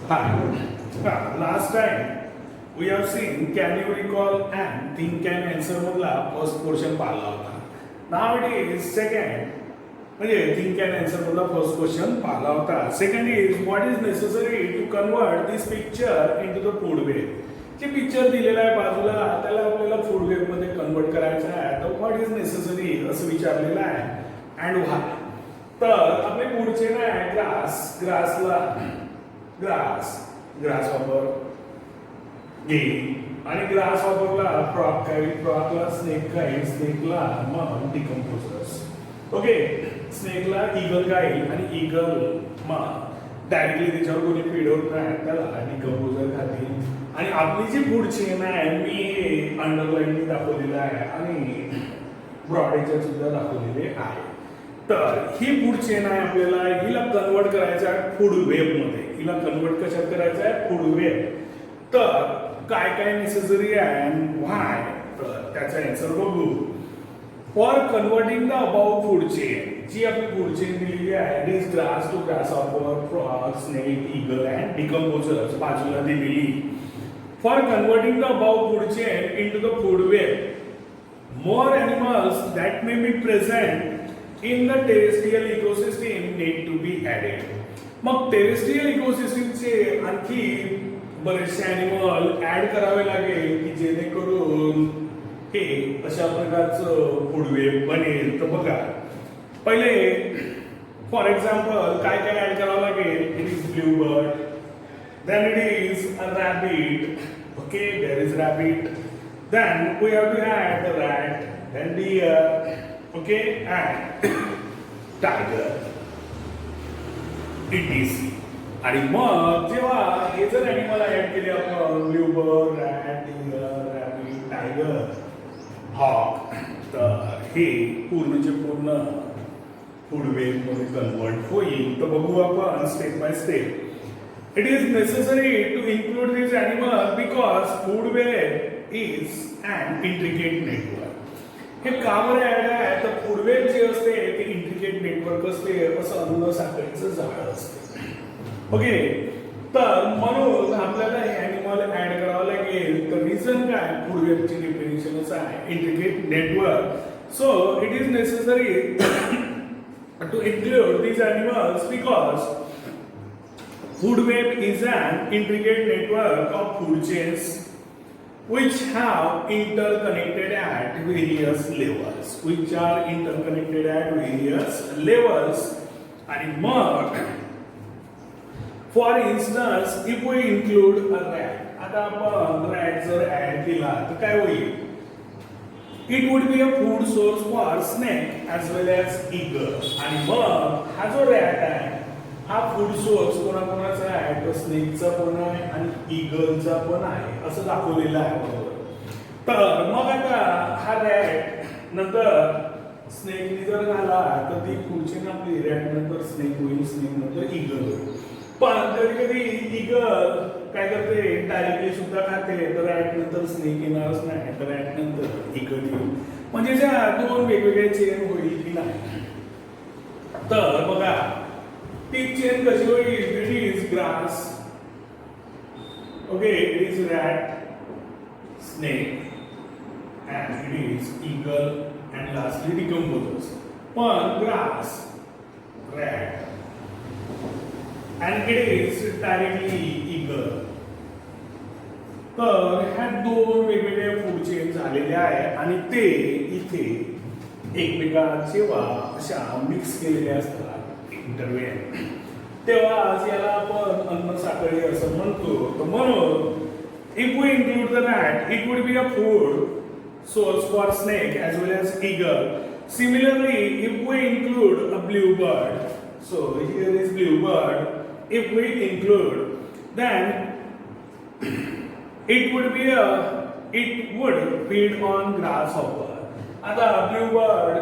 Hi. Last time we have seen can you recall and think can answer मधला first question पाहिला होता. Now it is second म्हणजे think can answer मधला first question पाहिला होता. Second is what is necessary to convert this picture into the food web. जे picture दिलेला आहे बाजूला त्याला आपल्याला फूड वेब मध्ये कन्वर्ट करायचं आहे तर व्हॉट इज नेसेसरी असं विचारलेलं आहे अँड व्हाय. तर आपले पुढचे नाही ग्रासला ग्रास वापर घे आणि ग्रास वापरला फ्रॉक काही फ्रॉकला स्नेक काही स्नेकला मग डिकम्पोजर्स. ओके स्नेकला ईगल खाईल आणि ईगल मग डायरेक्टली त्याच्यावर कोणी फीड होत नाही त्याला डिकम्पोजर खातील. आणि आपली जी फूड चेन आहे मी अंडरलाईनने दाखवलेलं आहे आणि ब्रॉड याच्यात सुद्धा दाखवलेले आहे. तर ही फूड चेन आहे आपल्याला हिला कन्वर्ट करायचं आहे फूड वेब मध्ये. हिला कन्वर्ट कशात करायचं आहे फूड वेब. तर काय काय नेसेसरी आहे आणि व्हाय तर त्याचा आन्सर बघू. For converting the about food chain जी आपली फूड चेन दिलेली आहे it is grass to grasshopper frog snake eagle and decomposers बाजूला दिलेली. For converting the above food chain into the food web, more animals that may be present in the terrestrial ecosystem need to be added. मग terrestrial ecosystem चे आणखी बरेचसे animal add करावे लागेल की जेणेकरून हे अशा प्रकारचं फूड वेब बनेल. तर बघा पहिले फॉर एक्झाम्पल काय काय ऍड करावं लागेल. It is blue bird. Then it is a rabbit. Okay, there is rabbit. Then we have to add the rat, then deer, okay, and tiger. etc. आणि मग जेव्हा हे जर ॲनिमल ऍड केले आपण blue bird, rat, deer, rabbit, tiger, hawk तर हे पूर्णचे पूर्ण फूड वेब मध्ये कन्वर्ट होईल. तर बघू आपण step by step. It is necessary to include these animals because food web is an intricate network. हे का बरं ऍड आहे तर फूड वेब जे असते ते इंट्रिकेट नेटवर्क असते असं अन्न साखळीचं जाळं असते. ओके तर म्हणून आपल्याला हे ॲनिमल ऍड करावं लागेल. तर रिझन काय फूड वेबची डेफिनेशनच आहे intricate network. So it is necessary to include these animals because food web is an intricate network of food chains which have interconnected at various levels. Which are interconnected at various levels. आणि मग for instance if we include a rat. आता आपण rat जर add केला तर काय होईल. It would be a food source for snake as well as eagle. आणि मग हा जो rat आहे हा फूड सोर्स कोणाकोणाचा आहे तर स्नेकचा पण आहे आणि ईगलचा पण आहे असं दाखवलेलं आहे बरोबर. तर मग आता हा रॅट नंतर स्नेकने जर झाला तर ती पुढची ना आपली रॅट नंतर स्नेक होईल स्नेक नंतर ईगल होईल. पण कधी कधी ईगल काय करते डायरेक्टली सुद्धा खाते तर रॅट नंतर स्नेक येणारच नाही तर रॅट नंतर ईगल येईल. म्हणजे ज्या दोन वेगवेगळे चेन होईल की नाही. तर बघा ती चेन कशी होईल. It is grass. Okay it is rat snake and it is eagle and lastly decomposers. पण grass rat and it is directly eagle. तर ह्या दोन वेगवेगळे फूड चेन झालेले आहे आणि ते इथे एकमेकांचे अशा मिक्स केलेले असतात इंटरवेन. तेव्हा आज याला आपण अन्न साखळी असं म्हणतो. तर म्हणून if we include the rat it would be a food source for snake as well as eagle. Similarly if we include a blue bird, so here is blue bird, if we include then it would feed on grasshopper. आता blue bird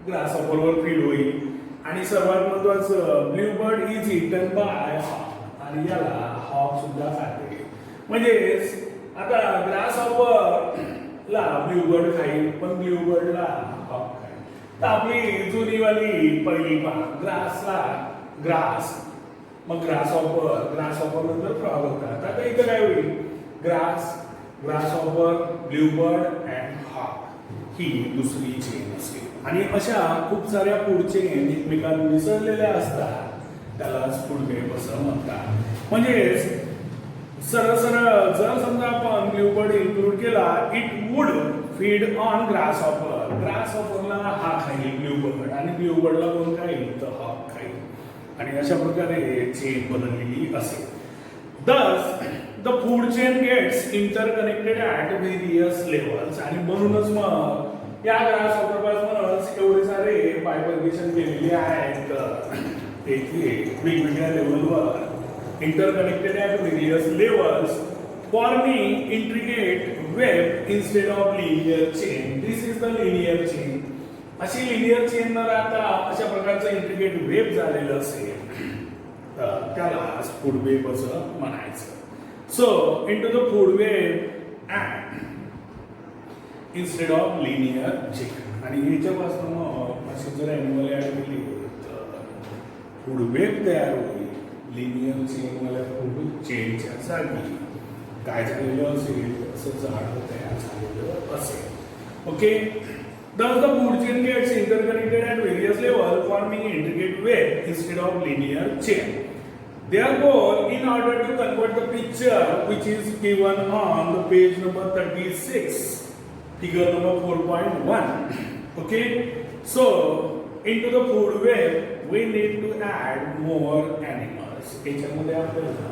grasshopper वर feed होईल आणि सर्वात महत्वाचं blue bird is eaten by hawk आणि याला hawk सुद्धा खाते. म्हणजे आता ग्रास हॉपर ला ब्लू बर्ड खाईल पण ब्लू बर्डला हॉक खाईल. तर आपली जुनीवाली पहिली ग्रासला ग्रास मग ग्रास ऑपर नंतर फ्रॉग होतात. आता इथं काय होईल, ग्रास ऑपर, ब्ल्यूबर्ड अँड हॉक ही दुसरी चेन असेल. आणि अशा खूप साऱ्या फूड चेन एकमेकांना मिसळलेल्या असतात, त्यालाच फूड वेब असं म्हणतात. म्हणजेच सरळ जर समजा आपण ब्ल्यूबर्ड इन्क्लूड केला, it would feed on grass ऑफरला हा खाईल ब्ल्यूबर्ड, आणि ब्ल्यूबर्डला कोण खाईल तर हॉक खाईल. आणि अशा प्रकारे चेन बनवलेली असेल. Thus the food chain gets interconnected at various levels. आणि म्हणूनच मग या ग्रास ऑफरपासूनच एवढे सारे बायफर्केशन केलेले आहेत ते वेगवेगळ्या लेवलवर interconnected at various levels, forming intricate web instead of linear chain. This is the linear chain. अशी linear chain न राहता अशा प्रकारचं intricate web झालेलं असेल तर त्याला food web असं म्हणायचं. So into the food web and instead of linear chain. आणि याच्यापासून मग अशी जर ॲनिमल ॲड केली तर food web तयार होईल. लिनियर चेन मला फूड चेनच्या जागी काय झालेलं असेल असं झाड तयार झालेलं असेल. Okay, thus the food chain gets interconnected at various levels, forming an intricate web instead of linear chain. Therefore, in order to convert the picture which is given on the page number 36, figure number 4.1, okay, so into the food web we need to add more animals. याच्यामध्ये आपल्याला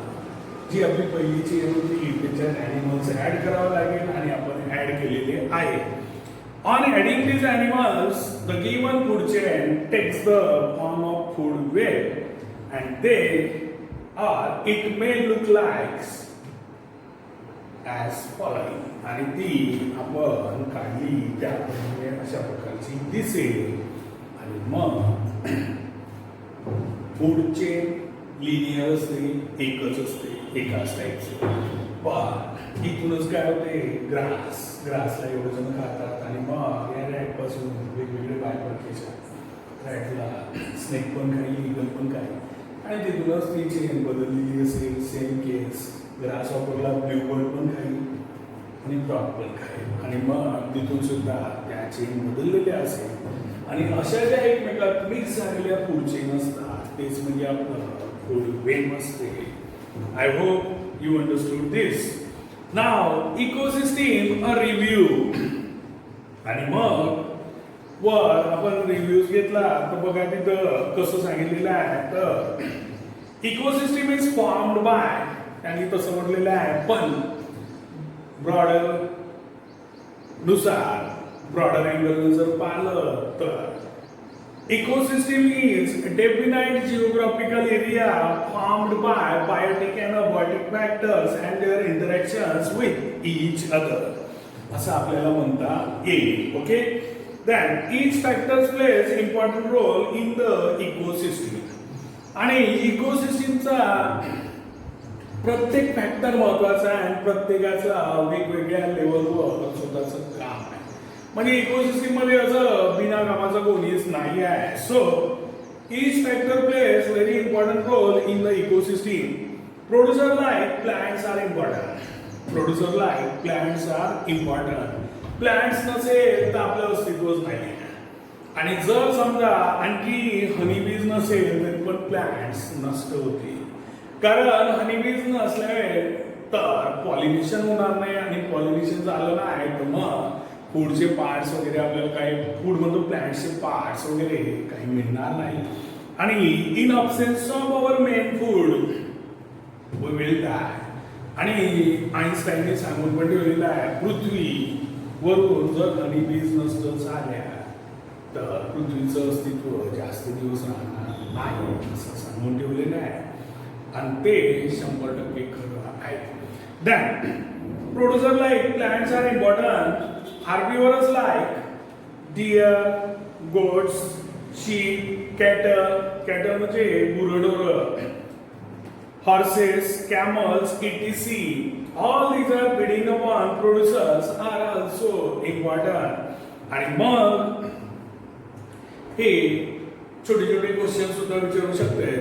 जी आपली पहिली chain होती त्याच्यात animals add करावं लागेल आणि आपण ॲड केलेले आहे. On adding these animals, the given food chain takes the form of food web and they are, it may look like as following. आणि ती आपण काढली त्याप्रमाणे अशा प्रकारची दिसेल. आणि मग फूड चेन लिनियर असते, एकच असते, एकाच टाईपचे. पण इथूनच काय होते, ग्रासला एवढं जण खातात आणि मग या रॅटपासून वेगवेगळे बायफर्केशन, रॅटला स्नेक पण खाईल, ईगल पण खाईल, आणि तिथूनच ती चेन बदललेली असेल. सेम केस, ग्रास ऑफरला ब्ल्यूबर्ड पण खाईल आणि फ्रॉग पण खाईल, आणि मग तिथून सुद्धा त्या चेन बदललेल्या असेल. आणि अशा ज्या एकमेकात मिक्स झालेल्या फूड चेन असतात तेच म्हणजे आपलं फूड वेब असते. I hope you understood this. Now ecosystem a review. आणि मग वर आपण रिव्ह्यूज घेतला तर बघा तिथं कसं सांगितलेलं आहे, तर इकोसिस्टीम इज फॉर्म्ड बाय, आणि तसं म्हटलेलं आहे, पण ब्रॉडर नुसार, ब्रॉडर अँगल जर पाहिलं तर ecosystem is a definite geographical area formed by biotic and abiotic factors and their interactions with each other. असं आपल्याला म्हणता येईल. Okay, then each factor plays important role in the ecosystem. आणि इकोसिस्टीमचा प्रत्येक फॅक्टर महत्वाचा आहे आणि प्रत्येकाचा वेगवेगळ्या लेवलवर स्वतःचं काम आहे. म्हणजे इकोसिस्टीम मध्ये असं बिना कामाचं कोणीच नाही आहे. So each factor plays very important role in the ecosystem. Producer like plants are important. Plants नसेल तर आपलं अस्तित्वच नाही. आणि जर समजा आणखी हनीबीज नसेल तरी पण प्लांट्स नष्ट होतील. कारण हनीबीज नसल्यामुळे तर पॉलिनेशन होणार नाही, आणि पॉलिनेशन झालं नाही तर मग फूडचे पार्ट्स वगैरे आपल्याला काही फूड म्हणतो प्लांट्सचे पार्ट्स वगैरे काही मिळणार नाही. आणि in absence of our main food we will die. आणि आईन्स्टाईनने सांगून पण ठेवलेलं आहे, पृथ्वीवरून जर हनीबीज नष्ट झाल्या तर पृथ्वीचं अस्तित्व जास्त दिवस राहणार नाही असं सांगून ठेवलेलं आहे. आणि ते 100% खरं आहे. Then producer like plants are important. Herbivores like deer, goats, sheep, cattle म्हणजे गुरढोरं, horses, camels, etc. All these are feeding upon producers are also important. आणि मग हे छोटे छोटे क्वेश्चन सुद्धा विचारू शकते.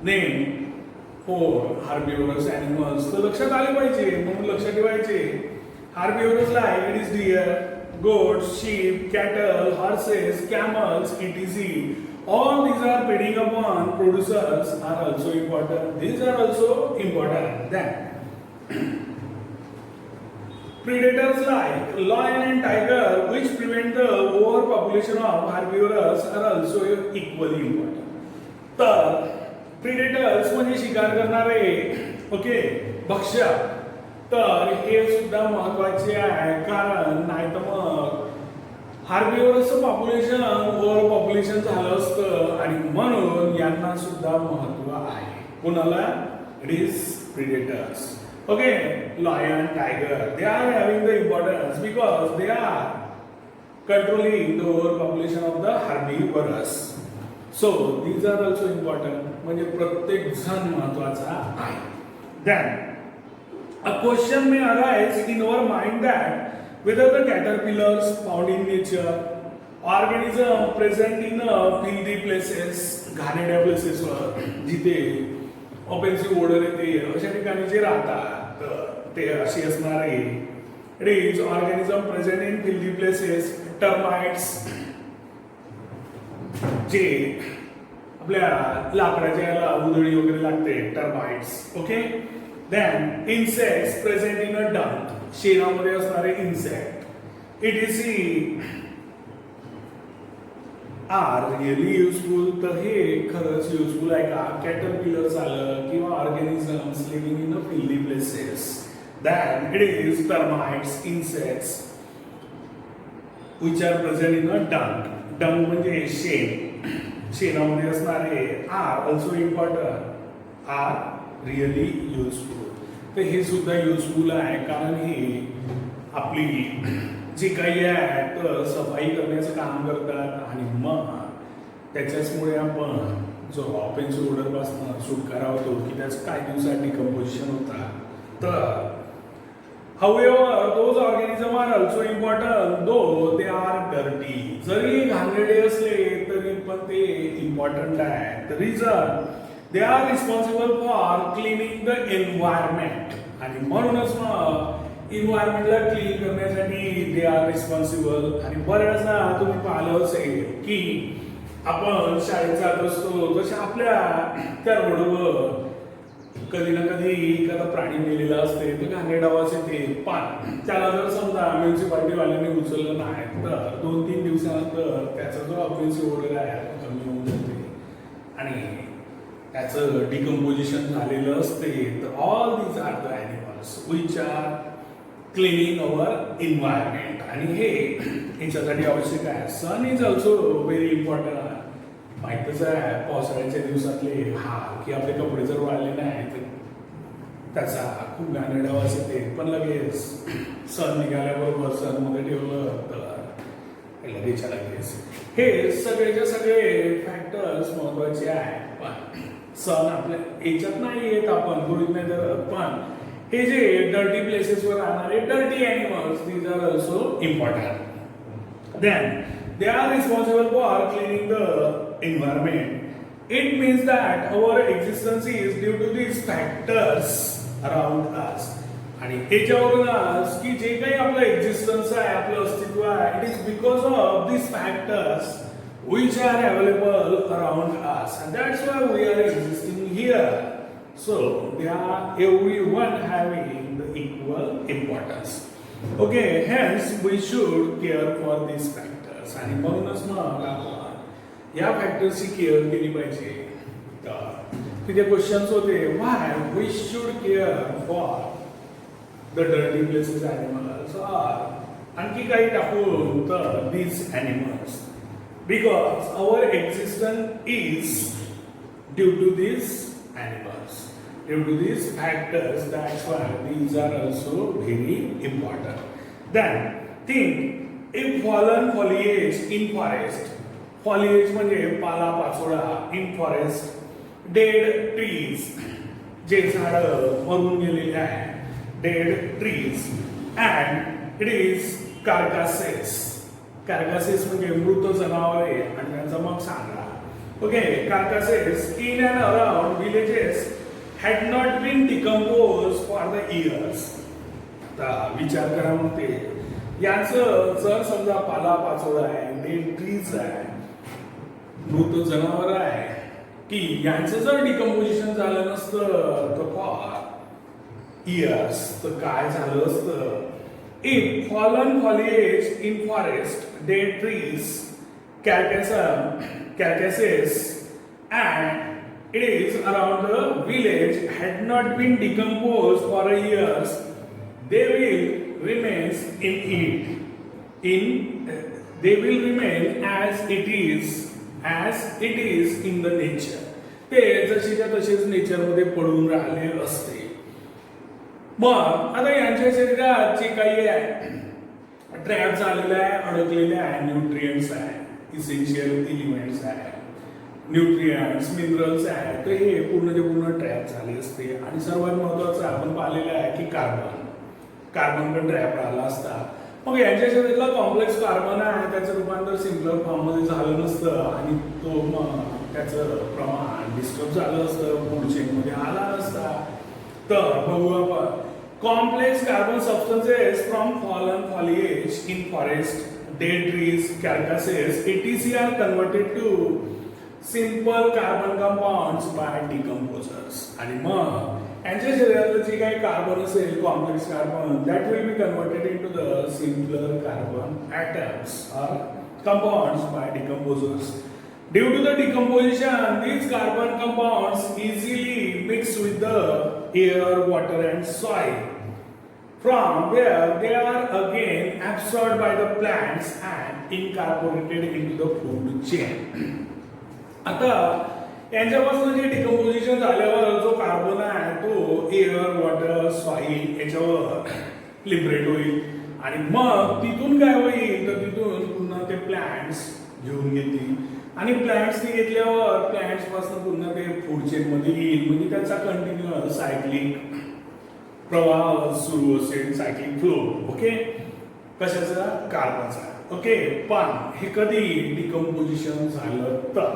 नेम फॉर हार्बिवरस ॲनिमल्स तर लक्षात आले पाहिजे, म्हणून लक्षात ठेवायचे. Herbivores like it is deer, goats, sheep, cattle, horses, camels, etc. All these are feeding upon producers are also important. These are also important. Then predators like lion and tiger, which prevent the overpopulation of herbivores, are also equally important. तर predators म्हणजे शिकार करणारे, okay, भक्ष्य, तर हे सुद्धा महत्वाचे आहे. कारण नाही तर मग हार्बिवरसचं पॉप्युलेशन ओव्हर पॉप्युलेशन झालं असतं आणि म्हणून यांना सुद्धा महत्व आहे. कोणाला? It is predators. Okay, lion, tiger, they are having the importance because they are controlling the over population of the herbivores. So these are also important. म्हणजे प्रत्येक जण महत्वाचा आहे. Then a question may arise in our mind that whether the caterpillars found in nature, organism present in filthy places, घाणेरड्या places वर जिथे offensive Oder येते अशा ठिकाणी जे राहतात ते अशी असणारे, it is organism present in filthy places, termites जे आपल्या लाकडाच्या याला उधळी वगैरे लागते, termites. Okay, then insects present in a dung, शेणामध्ये असणारे insect, etc. Are really useful. तर हे खरंच युजफुल आहे का? कॅटरपिलर्स आलं किंवा organisms living in a filthy places, then it is termites, insects which are present in a dung. dung म्हणजे शेण, शेणामध्ये असणारे are also important, are really useful. तर हे सुद्धा युजफुल आहे कारण हे आपली जी काही आहे तर सफाई करण्याचं काम करतात आणि मग त्याच्याचमुळे आपण जो ऑफेन्सिव्ह ओडर पासून सुटकारा होतो की त्याचं काही दिवसात डिकम्पोजिशन होतात. तर however those organisms are also important though they are dirty. जरी घाणेरडे असले तरी पण ते इम्पॉर्टंट आहे. The reason they are responsible for cleaning the environment. आणि म्हणूनच मग इन्व्हायरमेंटला क्लीन करण्यासाठी दे आर रिस्पॉन्सिबल. आणि बऱ्याचदा तुम्ही पाहिलं असेल की आपण शाळेत जात असतो तशा आपल्या त्या रोडवर कधी ना कधी एखादा प्राणी मेलेला असते तर घाणेरडा आवाज येते. पण त्याला जर समजा म्युन्सिपाल्टीवाल्यांनी उचललं नाही तर 2-3 दिवसानंतर त्याचा जो ऑफेन्सिव्ह ओडर आहे कमी होऊन जाते आणि त्याचं डिकम्पोजिशन झालेलं असते. तर all these are the animals which are cleaning our environment. आणि हे याच्यासाठी आवश्यक आहे. Sun is also very important. माहीतच आहे पावसाळ्याच्या दिवसातले की आपले कपडे जर वाळले नाही तर त्याचा खूप घाणेरडा वास येते. पण लगेच सन निघाल्याबरोबर सनमध्ये ठेवलं तर लगेच हे सगळेच्या सगळे फॅक्टर्स महत्वाचे आहे. पण सन आपल्या याच्यात नाही येत, आपण गृहीत नाही धरत. पण हे जे डर्टी प्लेसेसवर राहणारे dirty animals, these are also important. Then they are responsible for cleaning the environment. It means that our existence is due to these factors around us. आणि त्याच्यावरूनच की जे काही आपलं एक्झिस्टन्स आहे, आपलं अस्तित्व आहे, it is because of this factors which are available around us, and that's why we are existing here. So they are everyone having the equal importance. Okay, hence we should care for these factors. आणि म्हणूनच मग आपण या फॅक्टर्सची care केली पाहिजे. तर तिथे questions होते, why we should care for the dirty places animals, or आणखी काही टाकून तर these animals, because our existence is due to these animals, due to these factors. That's why these are also very important. Then think, if fallen foliage in forest, foliage म्हणजे पाला पाचोळा, in forest, dead trees, जे झाडं मरून गेलेले आहे, dead trees, and it is carcasses. कार्कासेस म्हणजे मृत जनावरे आणि त्यांचा मग सांगा. Okay, carcasses in and around village had not been decomposed for the years. आता विचार करा मग ते यांचं जर समजा पाला पाचोळा आहे, डेड ट्रीज आहे, मृत जनावर आहे, की यांचं जर डिकम्पोजिशन झालं नसतं तर फॉर इयर्स तर काय झालं असतं? If fallen foliage in forest, dead trees, carcasses, and it is around the village had not been decomposed for years, they will remain they will remain as it is in the nature. ते जशीच्या तसेच nature मध्ये पडून राहिले असते. मग आता यांच्या शरीरात जे काही आहे ट्रॅप झालेलं आहे, अडकलेले आहे, न्यूट्रिएंट्स आहे, इसेन्शियल एलिमेंट्स आहे, न्यूट्रिएंट्स मिनरल्स आहे, तर हे पूर्णचे पूर्ण ट्रॅप झाले असते. आणि सर्वात महत्वाचं आपण पाहिलेलं आहे की कार्बन पण ट्रॅप राहिला असता. मग यांच्या शरीरातला कॉम्प्लेक्स कार्बन आहे, त्याचं रूपांतर सिम्पलर फॉर्म मध्ये झालं नसतं आणि तो मग त्याचं प्रमाण डिस्टर्ब झालं असतं, फूड चेन मध्ये आला नसता. तर बघू आपण complex carbon substances from fallen foliage in forest, dead trees, carcasses, etc. are converted to simple carbon compounds by decomposers. आणि मग यांच्या शरीरातलं जे काही कार्बन असेल, complex carbon, that will be converted into the simpler carbon atoms or compounds by decomposers. Due to the decomposition, these carbon compounds easily mix with the air, water and soil, from where they are again absorbed by the plants and incorporated into the food chain. आता यांच्यापासून जे decomposition झाल्यावर जो carbon आहे तो air, water, soil याच्यावर liberate होईल आणि मग तिथून काय होईल तर तिथून पुन्हा ते प्लांट्स घेऊन घेतील आणि प्लांट्स घेतल्यावर प्लांट्स पासून पुन्हा ते फूड चेन मध्ये येईल. म्हणजे त्याचा कंटिन्युअस सायक्लिक प्रवाह सुरू असेल, सायक्लिक फ्लो. ओके, कशाचा? कार्बनचा. ओके, पण हे कधी डिकम्पोजिशन झालं तर,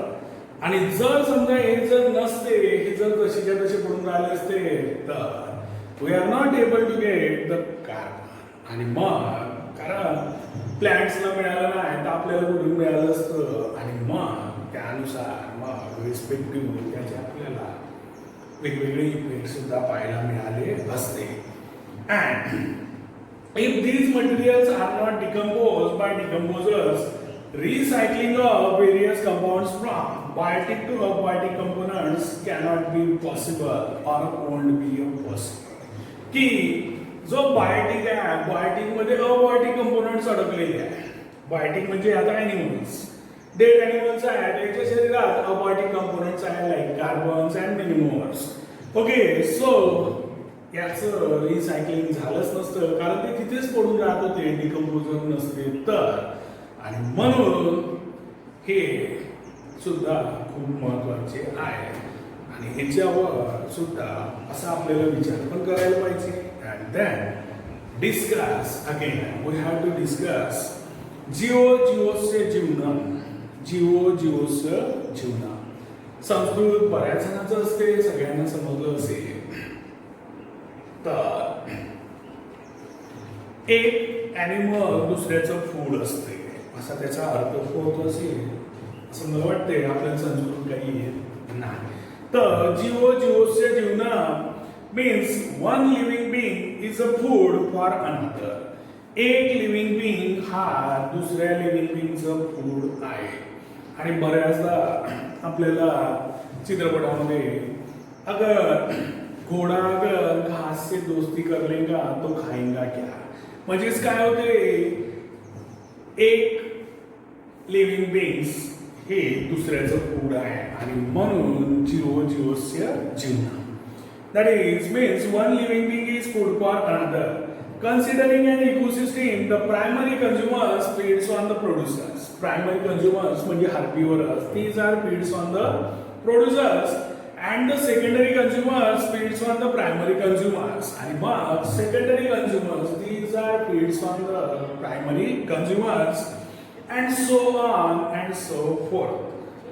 आणि जर समजा हे जर नसते, हे जर तशीच्या तसे पडून राहिले असते तर we are not able to get the carbon. आणि मग कारण प्लांट्सला मिळालं नाही तर आपल्याला कुठून मिळालं असतं आणि मग त्यानुसार मग रिस्पेक्टिव्ह त्याचे आपल्याला वेगवेगळे इफेक्ट सुद्धा पाहायला मिळाले असते. And if these materials are not decompose by decomposers, recycling of various compounds from biotic to abiotic components cannot be possible or won't be possible. की जो बायोटिक आहे, बायोटिक मध्ये अबायोटिक कंपोनंट्स अडकलेले आहे. बायोटिक म्हणजे आता एनिमल्स, डेड एनिमल्स आहेत, त्याच्या शरीरात अबायोटिक कंपोनंट्स आहेत like carbons and minerals. Okay, so याचं रिसायकलिंग झालंच नसतं कारण ते तिथेच पडून राहत होते, डिकम्पोजर नसते तर. आणि म्हणून हे सुद्धा खूप महत्वाचे आहे आणि ह्याच्यावर सुद्धा असा आपल्याला विचार पण करायला पाहिजे. And then discuss again, we have to discuss जीवोस्य जीवनम. जीवोस्य जीवनम संस्कृत बऱ्याच जणांचं असते, सगळ्यांना समजलं असेल. तर एक ॲनिमल दुसऱ्याचं फूड असते असा त्याचा अर्थ होत असेल असं मला वाटते. आपल्याला संस्कृत काही येत नाही. तर जीवोस्य जीवनम means one living being is a food for another. एक लिव्हिंग बीइंग हा दुसऱ्या लिव्हिंग बीइंगचं फूड आहे. आणि बऱ्याचदा आपल्याला चित्रपटामध्ये अगर घोडा अगर घास से दोस्ती कर लेगा तो खाएगा क्या, म्हणजेच काय होते, एक लिव्हिंग बीइंग्स हे दुसऱ्याचं फूड आहे आणि म्हणून जीवोस्य जीवनम. That is means one living being is food for another. Considering an ecosystem, the primary consumers feeds on the producers. Primary consumers म्हणजे herbivores. These are feeds on the producers, and the secondary consumers feeds on the primary consumers. आणि मग secondary consumers, these are feeds on the primary consumers, and so on and so forth.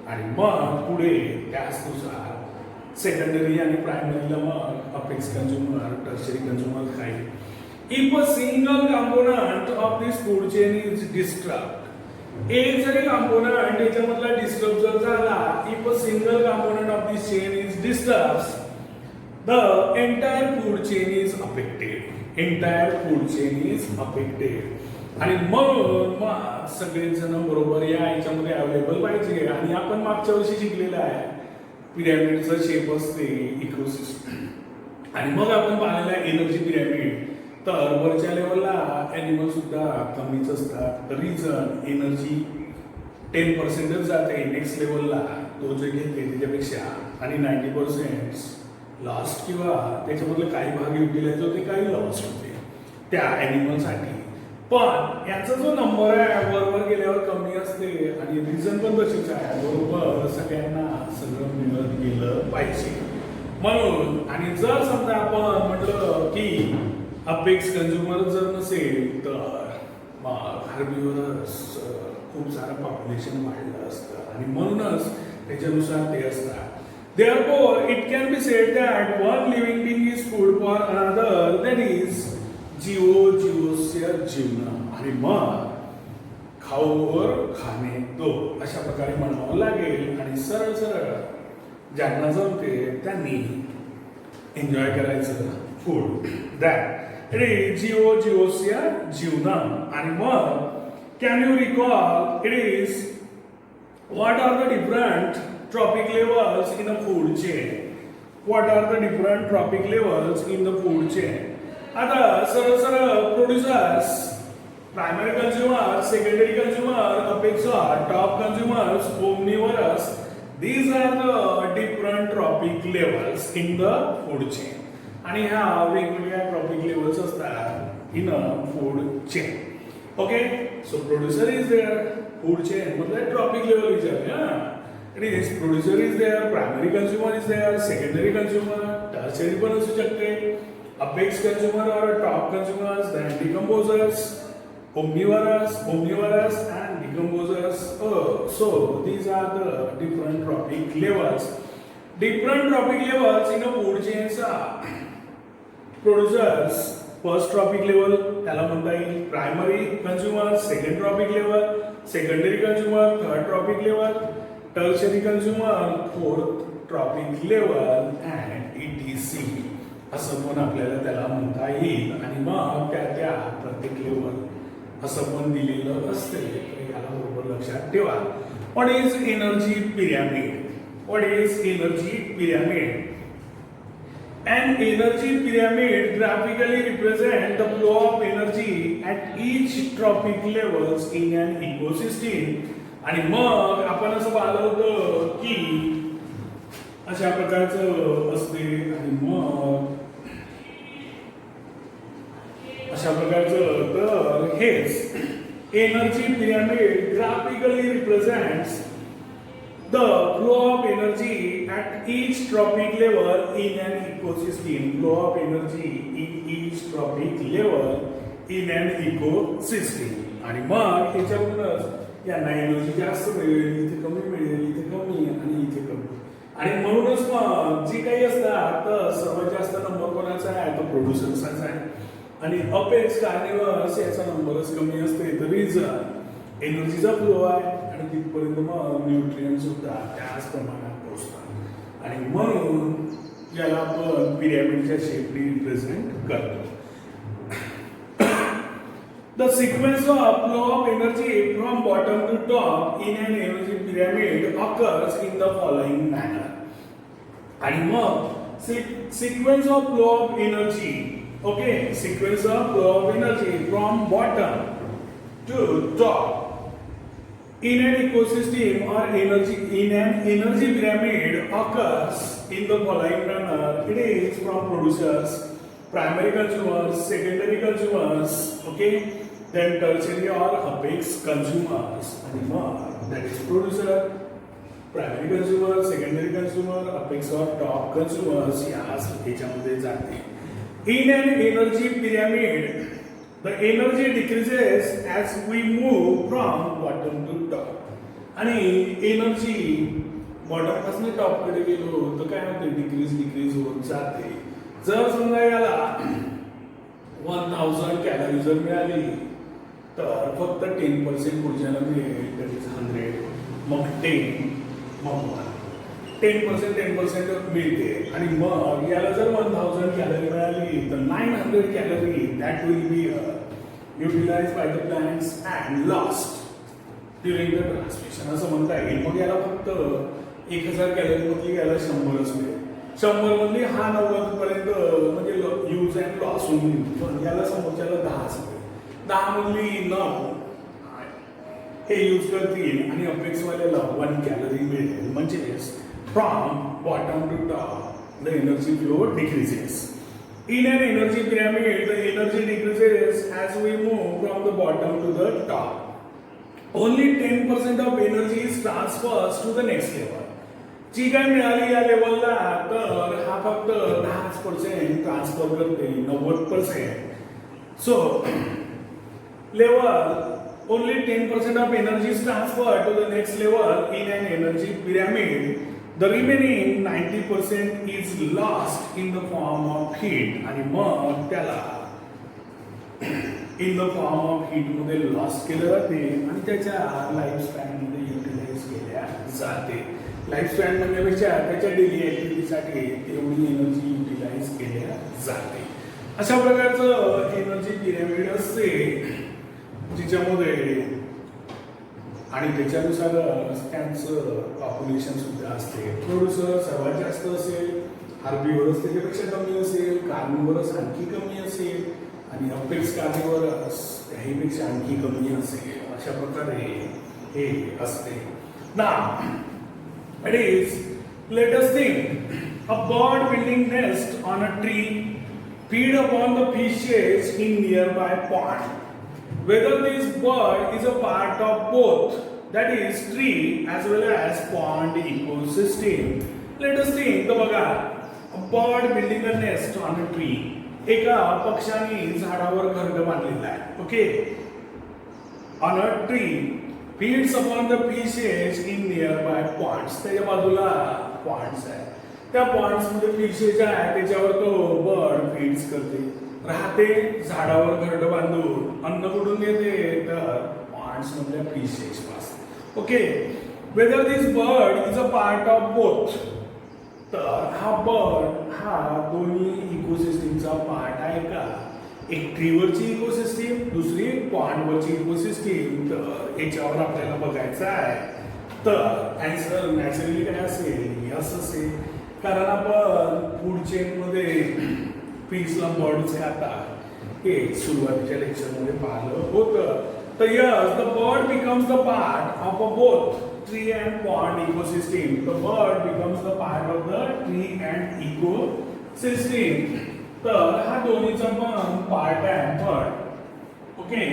आणि मग पुढे त्याचनुसार secondary आणि प्रायमरीला मग apex consumer, tertiary consumer काही. If a single component of this food chain is disturb, एक जरी कंपोनंट याच्यामधला डिस्टर्ब जर झाला, if a single component of this chain is disturbs, the entire food chain is affected. Entire food chain is affected. आणि म्हणून मग सगळेच जण बरोबर या याच्यामध्ये अवेलेबल पाहिजे. आणि आपण मागच्या वर्षी शिकलेलं आहे पिरॅमिडचा शेप असते इकोसिस्टम. आणि मग आपण पाहिलेला एनर्जी पिरॅमिड. तर वरच्या लेवलला ॲनिमल सुद्धा कमीच असतात. रिझन एनर्जी 10% जाते नेक्स्ट लेवलला तो जे घेते त्याच्यापेक्षा, आणि 90% लास्ट किंवा त्याच्यामधले काही भाग युटिलाइज होते, काही लॉस्ट होते त्या ॲनिमलसाठी. पण याचा जो नंबर आहे वरवर गेल्यावर कमी असते आणि रिझन पण तशीच आहे. बरोबर सगळ्यांना सगळं मिळत गेलं पाहिजे म्हणून. आणि जर समजा आपण म्हटलं की अपेक्स कंझ्युमर जर नसेल तर मग हार्बिव्हरस खूप सारं पॉप्युलेशन वाढलं असतं आणि म्हणूनच त्याच्यानुसार ते असतात. Therefore, it can be said that one living being is food for another, that is, जीवोस्य जीवन. आणि मग खाऊवर खाणे तो अशा प्रकारे म्हणावं लागेल. आणि सरळ सरळ ज्यांना जमते त्यांनी एन्जॉय करायचं फूड. दॅट इट इज जीवोस्य जीवनम. आणि मग can you recall it is what are the different trophic levels in a food chain. What are the different trophic levels in the food chain? आता सरळ सरळ producers, primary consumer, secondary consumer, apex or, top consumers, omnivores. These are the different trophic levels in the food chain. आणि ह्या वेगवेगळ्या trophic levels असतात in a food chain. Okay? So producer is there, food chain मतलब trophic level विचारले. It is producer is there, primary consumer is there, secondary consumer, tertiary पण असू शकते, apex consumer or top consumers, then decomposers, omnivorous and decomposers. So these are the different trophic levels. Different trophic levels in a food chains are producers, first trophic level त्याला म्हणता येईल primary consumer, second trophic level, secondary consumer, third trophic level, tertiary consumer, fourth trophic level and etc. असं पण आपल्याला त्याला म्हणता येईल. आणि मग त्या प्रत्येक लेवल असं पण दिलेलं असते. याला बरोबर लक्षात ठेवा. What is energy pyramid? What is energy pyramid? An energy pyramid graphically represents the flow of energy at each trophic levels in an ecosystem. आणि मग आपण असं पाहिलं होतं की अशा प्रकारचं असते. आणि मग अशा प्रकारचं तर हेच energy pyramid graphically represents the flow of energy at each trophic level in an ecosystem. Flow of energy in each trophic level in an ecosystem. आणि मग याच्यावरूनच यांना एनर्जी जास्त मिळेल, इथे कमी मिळेल, इथे कमी आणि इथे कमी. आणि म्हणूनच मग जे काही असतात तर सर्वात जास्त नंबर कोणाचा आहे तो प्रोड्युसर्सचा आहे. आणि अपेक्स कार्निव्हरस याचा नंबरच कमी असते. तर रिझन एनर्जीचा फ्लो आहे आणि तिथपर्यंत मग न्यूट्रिएंट सुद्धा त्याच प्रमाणात पोहोचतात. आणि म्हणून याला आपण पिरॅमिडच्या शेपनी रिप्रेझेंट करतो. The sequence of flow of energy from bottom to top in an energy pyramid occurs in the following manner. आणि मग sequence of flow of energy, okay, sequence of flow of energy from bottom to top in an ecosystem or energy in an energy pyramid occurs in the following manner. It is from producers, primary consumers, secondary consumers, okay, then tertiary or apex consumers. And that is producer, primary consumer, secondary consumer, apex or top consumers. याच्यामध्ये जाते. In an energy pyramid, the energy decreases as we move from bottom to top. आणि energy bottom पासून top कडे गेलो तर काय होते decrease होत जाते. जर समजा याला 1000 कॅलरी जर मिळाली तर फक्त 10% ऊर्जाला मिळेल, दॅट इज 100. मग 10 मग 10% मिळते आणि मग याला जर 1000 कॅलरी मिळाली तर 900 calorie that will be utilize by the plants and lost during the transmission असं म्हणता येईल. मग याला फक्त 1000 कॅलरी मधली याला 100च मिळेल. 100 मधली हा 90 पर्यंत म्हणजे यूज अँड लॉस होऊन पण याला समोरच्याला 10च मिळेल. 10 मधली 9 हे यूज करतील आणि अपेक्स वाल्याला 1 कॅलरी मिळेल. म्हणजेच from bottom to top the energy flow decreases. In an energy pyramid, the energy decreases as we move from the bottom to the top. Only 10% of energy is transfers to the next level. जी काय मिळाली या लेवलला तर हा फक्त 10% transfer करते 90%. So level only 10% of energy is transferred to the next level in an energy pyramid. The remaining 90% is lost in the form of heat आणि मग त्याला in the form of heat मध्ये लॉस केलं जाते आणि त्याच्या life span मध्ये utilise केल्या जाते. लाईफ स्पॅन म्हणण्यापेक्षा त्याच्या डेली ऍक्टिव्हिटीसाठी तेवढी एनर्जी युटिलाइज केल्या जाते. अशा प्रकारचं एनर्जी पिरॅमिड असते जिच्यामध्ये आणि त्याच्यानुसार त्यांचं पॉप्युलेशन सुद्धा असते. थोडंसं सर्वात जास्त असेल, हार्बीवरच त्याच्यापेक्षा कमी असेल, कार्बनवरच आणखी कमी असेल आणि अपेक्स कार्बनवरच त्याहीपेक्षा आणखी कमी असेल. अशा प्रकारे हे असते. Now it is let us think a bird building nest on a tree feed upon the fishes in nearby pond. Whether this bird is a part of both, that is tree as well as pond ecosystem. Let us think the बघा a bird building a nest on a tree. एका पक्षाने झाडावर घरटं बांधलेलं आहे. Okay, on a tree feeds upon the fishes in nearby ponds. त्याच्या बाजूला ponds आहे. त्या पॉइंट्स मध्ये फिशेस आहे त्याच्यावर तो बर्ड फीड्स करते, राहते झाडावर घरटं बांधून. अन्न कुठून येते तर पॉइंट्स मधल्या फिशेस पासून. Okay, whether this bird is a part of both. तर हा बर्ड हा दोन्ही इकोसिस्टीमचा पार्ट आहे का? एक ट्रीवरची इकोसिस्टीम, दुसरी पॉइंटवरची इकोसिस्टीम. तर याच्यावर आपल्याला बघायचं आहे. तर आन्सर नॅचरली काय असेल? यस असेल. कारण आपण फूड चेन मध्ये फिशला बर्ड्स खातात हे सुरुवातीच्या लेक्चर मध्ये पाहिलं होतं. तर yes, the bird becomes the part of a both tree and pond ecosystem. The bird becomes the part of the tree and ecosystem. तर हा दोन्हीचा पण पार्ट आहे बर्ड. ओके,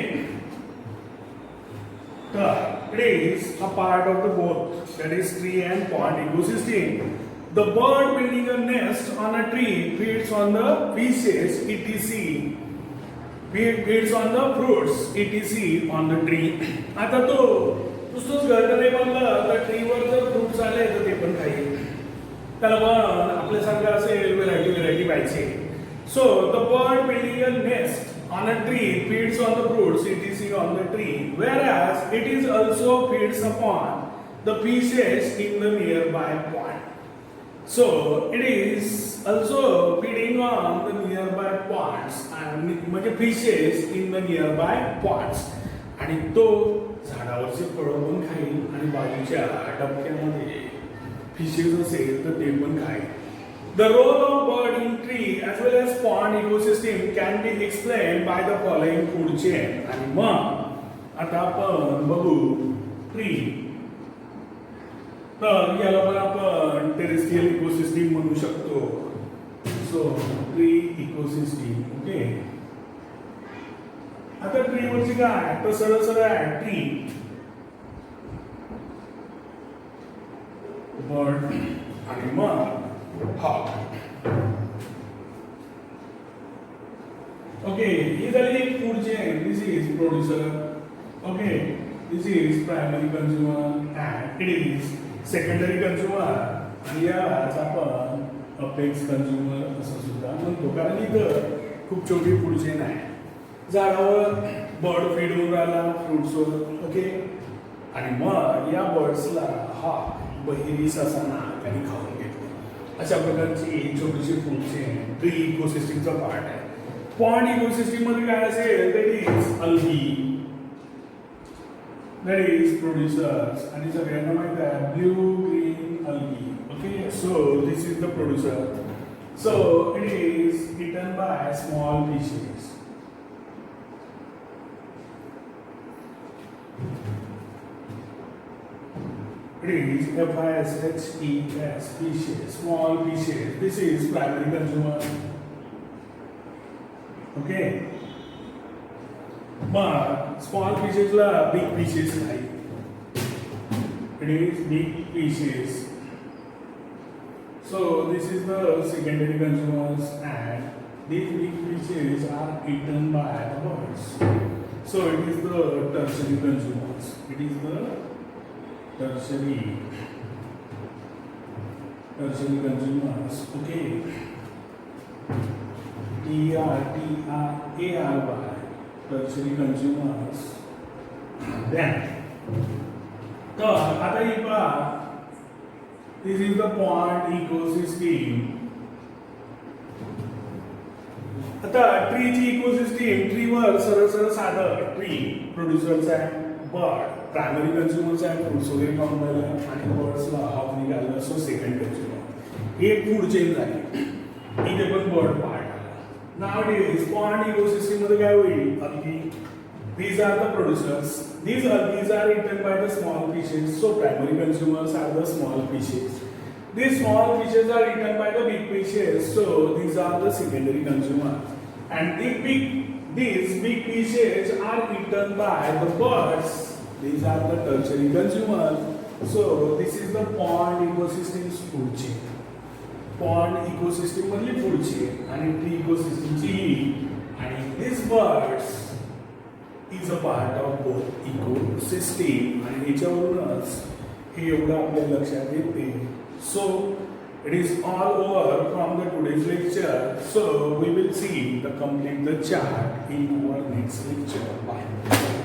तर it is a part of the both that is tree and pond ecosystem. The bird building a nest on a tree feeds on the fishes etc. Feeds on the fruits etc. on the tree. आता तो नुसतंच घरटं नाही बांधलं तर ट्रीवर जर fruits आले तर ते पण खाईल. त्याला पण आपल्यासारखं असेल व्हेरायटी पाहिजे. So the bird building a nest on a tree feeds on the fruits etc. on the tree, whereas it is also feeds upon the fishes in the nearby pond. So it is also feeding on the nearby ponds and म्हणजे fishes in the nearby ponds. आणि तो झाडावरचे फळं पण खाईल आणि बाजूच्या डबक्यामध्ये fishes असेल तर ते पण खाईल. The role of bird in tree as well as pond ecosystem can be explained by the following food chain. आणि मग आता आपण बघू ट्री. तर याला पण आपण टेरेस्ट्रियल इकोसिस्टीम म्हणू शकतो. So tree ecosystem. ओके, आता ट्रीवरची काय तर सरळ सरळ आहे ट्री, बर्ड आणि मग हॉक. ओके, ही झाली एक food chain. This is producer. Okay, this is primary consumer and it is secondary consumer आणि यालाच आपण अपेक्स कंझ्युमर असं सुद्धा म्हणतो, कारण इथं खूप छोटी फूड चेन आहे. झाडावर बर्ड फीड होऊन राहिला फ्रुट्सवर, ओके, आणि मग या बर्ड्सला हा बहिरी ससाना त्यांनी खाऊन घेतलं. अशा प्रकारची छोटीशी फूड चेन ट्री इकोसिस्टीमचा पार्ट आहे. पॉन्ड इकोसिस्टीम मध्ये काय असेल, that is algae, that is producers, आणि सगळ्यांना माहित आहे blue green algae, okay. So this is the producer. So it is eaten by small fishes. It is FISHES, fishes, small fishes. This is primary consumer. Okay. But small fishes la big fishes like. It is big fishes. So this is the secondary consumers, and these big fishes are eaten by the birds. So it is the tertiary consumers. It is the tertiary consumers, okay. TRTRARY, tertiary consumers. Then तर आता ही पहा, this is the pond ecosystem. आता ट्रीची ecosystem, ट्रीवर सरळ सरळ साधं tree प्रोड्युसरचा आहे, bird primary consumers आहे, fruits वगैरे खाऊन राहिला, आणि बर्ड्सला हॉक निघालं, सो सेकंड कंझ्युमर. हे फूड चेन झाली. इथे पण बर्ड पार्ट आला. नाव इज पॉन्ड इकोसिस्टीम मध्ये काय होईल, algae. These are the producers. These algae are eaten by the small fishes. So primary consumers are the small fishes. These small fishes are eaten by the big fishes. So these are the secondary consumers. And these big fishes are eaten by the birds. These are the tertiary consumers. So this is the pond ecosystem's food chain. Pond ecosystem मधली food chain आणि tree ecosystem ची आणि these birds is a part of both ecosystem, आणि याच्यावरूनच हे एवढं आपल्या लक्षात येते. So it is all over from the today's lecture. So we will see the complete the chart in our next lecture. Bye.